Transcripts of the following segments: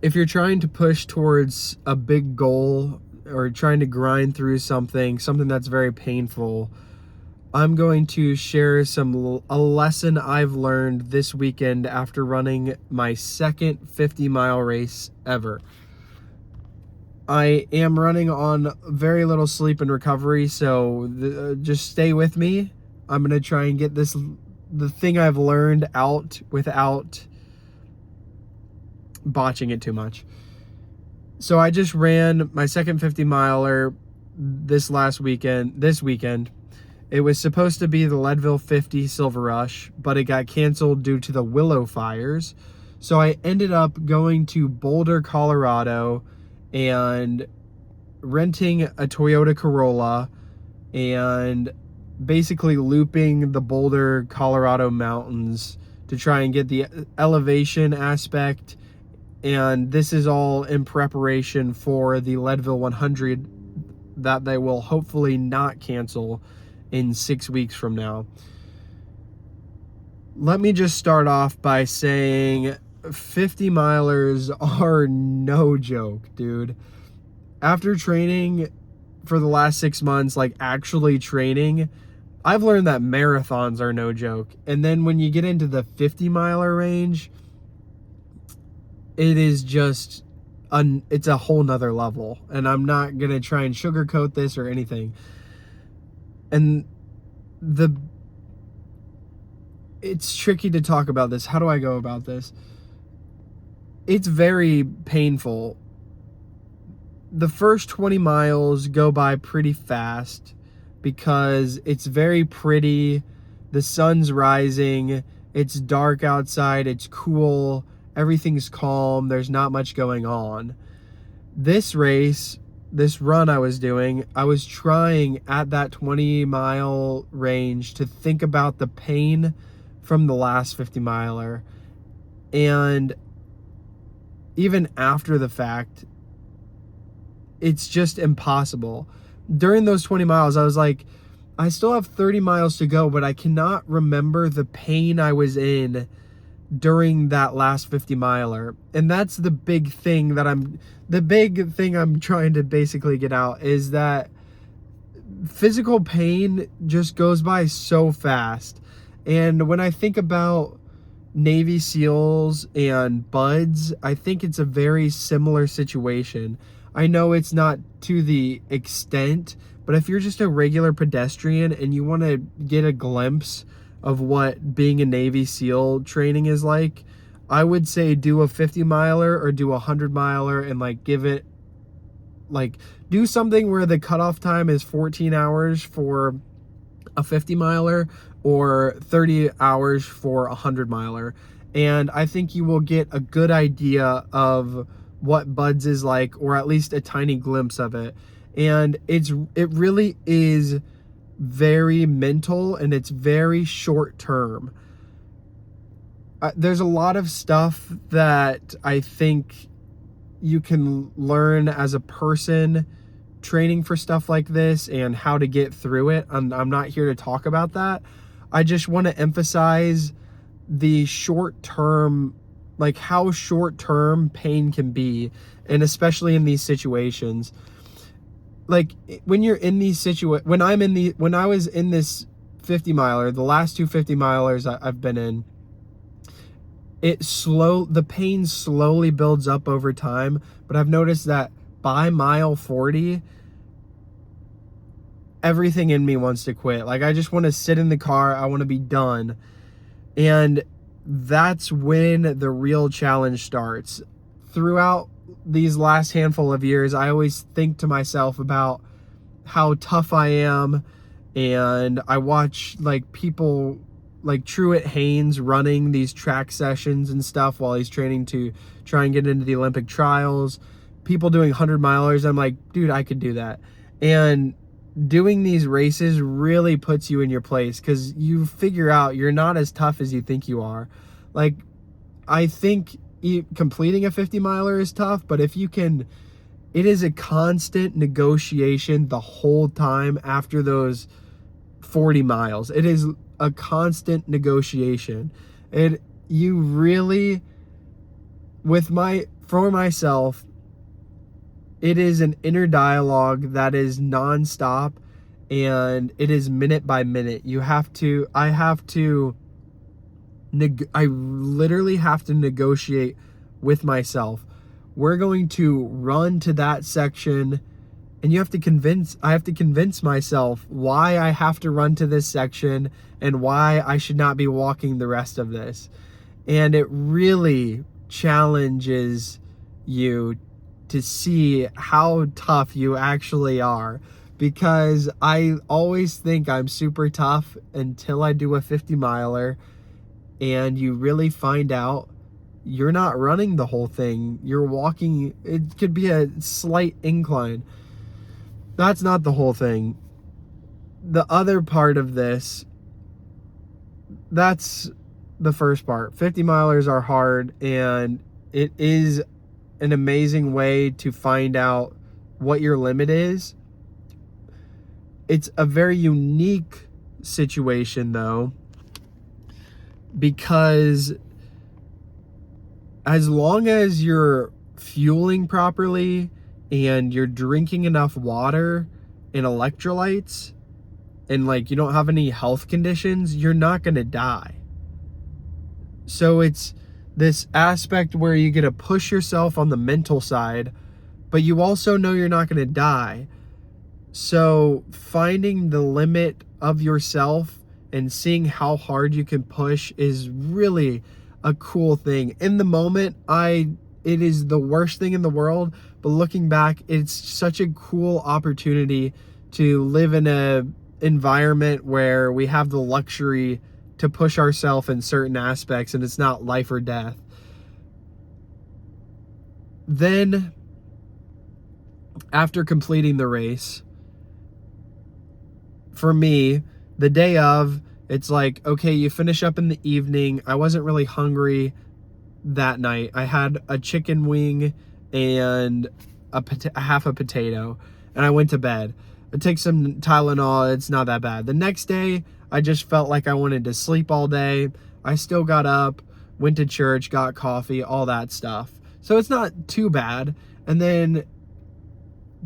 if you're trying to push towards a big goal or trying to grind through something that's very painful, I'm going to share a lesson I've learned this weekend after running my second 50-mile race ever. I am running on very little sleep and recovery, so just stay with me. I'm going to try and get the thing I've learned out without botching it too much. So I just ran my second 50-miler this weekend. It was supposed to be the Leadville 50 Silver Rush, but it got canceled due to the Willow fires. So I ended up going to Boulder, Colorado, and renting a Toyota Corolla and basically looping the Boulder, Colorado mountains to try and get the elevation aspect. And this is all in preparation for the Leadville 100 that they will hopefully not cancel in 6 weeks from now. Let me just start off by saying 50 milers are no joke, dude. After training for the last 6 months, like actually training, I've learned that marathons are no joke. And then when you get into the 50-miler range, it is just it's a whole nother level. And I'm not gonna try and sugarcoat this or anything. And it's tricky to talk about this. How do I go about this? It's very painful. The first 20 miles go by pretty fast because it's very pretty. The sun's rising. It's dark outside. It's cool. Everything's calm. There's not much going on. This run I was doing, I was trying at that 20-mile range to think about the pain from the last 50-miler. And even after the fact, it's just impossible. During those 20 miles, I was like, I still have 30 miles to go, but I cannot remember the pain I was in during that last 50-miler. And that's the big thing I'm trying to basically get out, is that physical pain just goes by so fast. And when I think about Navy SEALs and BUD/S, I think it's a very similar situation. I know it's not to the extent, but if you're just a regular pedestrian and you want to get a glimpse of what being a Navy SEAL training is like, I would say do a 50-miler or do a 100-miler and do something where the cutoff time is 14 hours for a 50-miler or 30 hours for a 100-miler. And I think you will get a good idea of what BUD/S is like, or at least a tiny glimpse of it. And it really is very mental, and it's very short term. There's a lot of stuff that I think you can learn as a person training for stuff like this and how to get through it. I'm not here to talk about that. I just want to emphasize the short term, like how short term pain can be, and especially in these situations. Like when you're in these when I was in this 50-miler, the last two 50-milers I've been in, the pain slowly builds up over time, but I've noticed that by mile 40, everything in me wants to quit. Like I just want to sit in the car. I want to be done. And that's when the real challenge starts. Throughout these last handful of years, I always think to myself about how tough I am, and I watch people like Truett Haynes running these track sessions and stuff while he's training to try and get into the Olympic trials. People doing 100-milers, I'm like, dude, I could do that. And doing these races really puts you in your place, because you figure out you're not as tough as you think you are. Like, I think completing a 50-miler is tough, but if you can, it is a constant negotiation the whole time after those 40 miles. It is a constant negotiation. And you really for myself, it is an inner dialogue that is nonstop, and it is minute by minute. I literally have to negotiate with myself. We're going to run to that section, and I have to convince myself why I have to run to this section and why I should not be walking the rest of this. And it really challenges you to see how tough you actually are, because I always think I'm super tough until I do a 50 miler, and you really find out you're not running the whole thing. You're walking, it could be a slight incline. That's not the whole thing. The other part of this, that's the first part. 50 milers are hard, and it is an amazing way to find out what your limit is. It's a very unique situation though, because as long as you're fueling properly and you're drinking enough water and electrolytes, and like you don't have any health conditions, you're not going to die. So it's this aspect where you get to push yourself on the mental side, but you also know you're not going to die. So finding the limit of yourself and seeing how hard you can push is really a cool thing. In the moment, it is the worst thing in the world, but looking back, it's such a cool opportunity to live in a environment where we have the luxury to push ourselves in certain aspects, and it's not life or death. Then, after completing the race, for me, the day of, it's like, okay, you finish up in the evening. I wasn't really hungry that night. I had a chicken wing and a half a potato, and I went to bed. I take some Tylenol. It's not that bad. The next day, I just felt like I wanted to sleep all day. I still got up, went to church, got coffee, all that stuff. So it's not too bad. And then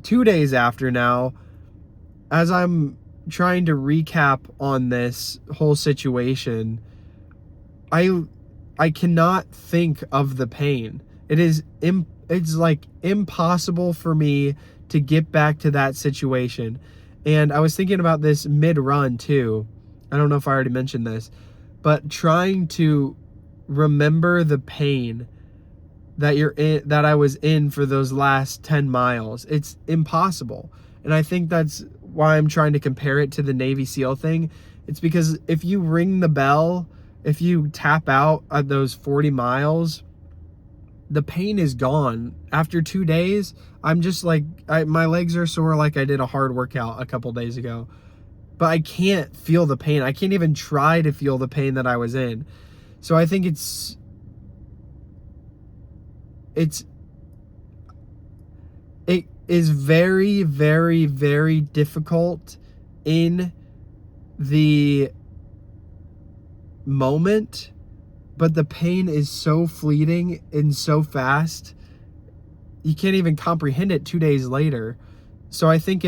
2 days after now, as I'm trying to recap on this whole situation, I cannot think of the pain. It's like impossible for me to get back to that situation. And I was thinking about this mid-run too. I don't know if I already mentioned this, but trying to remember the pain that I was in for those last 10 miles. It's impossible. And I think that's why I'm trying to compare it to the Navy SEAL thing. It's because if you ring the bell, if you tap out at those 40 miles, the pain is gone. After 2 days, I'm just like, my legs are sore like I did a hard workout a couple days ago. But I can't feel the pain. I can't even try to feel the pain that I was in. So I think it is very, very, very difficult in the moment, but the pain is so fleeting and so fast, you can't even comprehend it 2 days later. So I think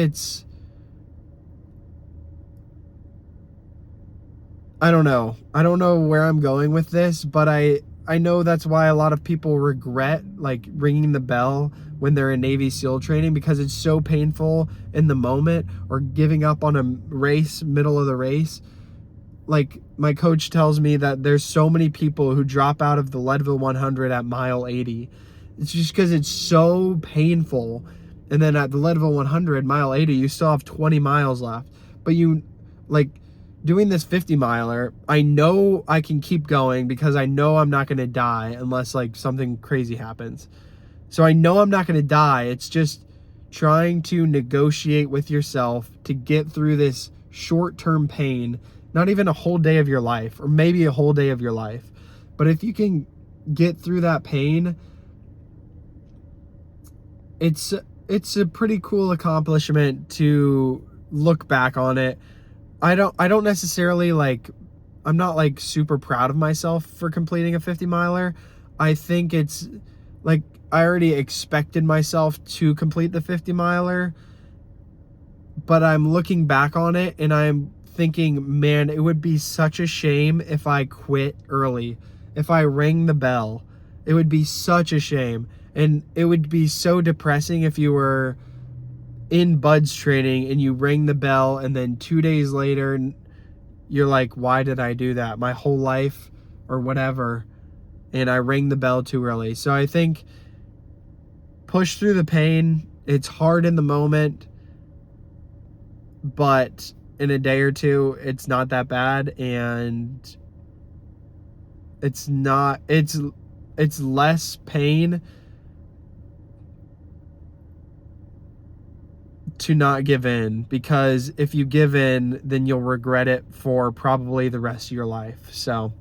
I don't know where I'm going with this, but I know that's why a lot of people regret like ringing the bell when they're in Navy SEAL training, because it's so painful in the moment, or giving up on a race, middle of the race. Like my coach tells me that there's so many people who drop out of the Leadville 100 at mile 80. It's just because it's so painful. And then at the Leadville 100, mile 80, you still have 20 miles left. But you, like, doing this 50 miler, I know I can keep going because I know I'm not going to die unless like something crazy happens. So I know I'm not going to die. It's just trying to negotiate with yourself to get through this short-term pain, not even a whole day of your life, or maybe a whole day of your life. But if you can get through that pain, it's a pretty cool accomplishment to look back on it. I don't necessarily like, I'm not like super proud of myself for completing a 50 miler. I think it's like, I already expected myself to complete the 50 miler, but I'm looking back on it and I'm thinking, man, it would be such a shame if I quit early. If I rang the bell, it would be such a shame. And it would be so depressing if you were in buds training and you rang the bell and then 2 days later you're like, why did I do that? My whole life or whatever. And I rang the bell too early. So I think push through the pain. It's hard in the moment, but in a day or two, it's not that bad. And it's less pain to not give in, because if you give in, then you'll regret it for probably the rest of your life. So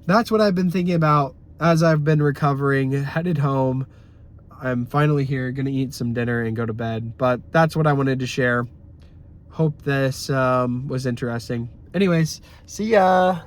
that's what I've been thinking about as I've been recovering, headed home. I'm finally here, gonna eat some dinner and go to bed, but that's what I wanted to share. Hope this was interesting. Anyways, see ya.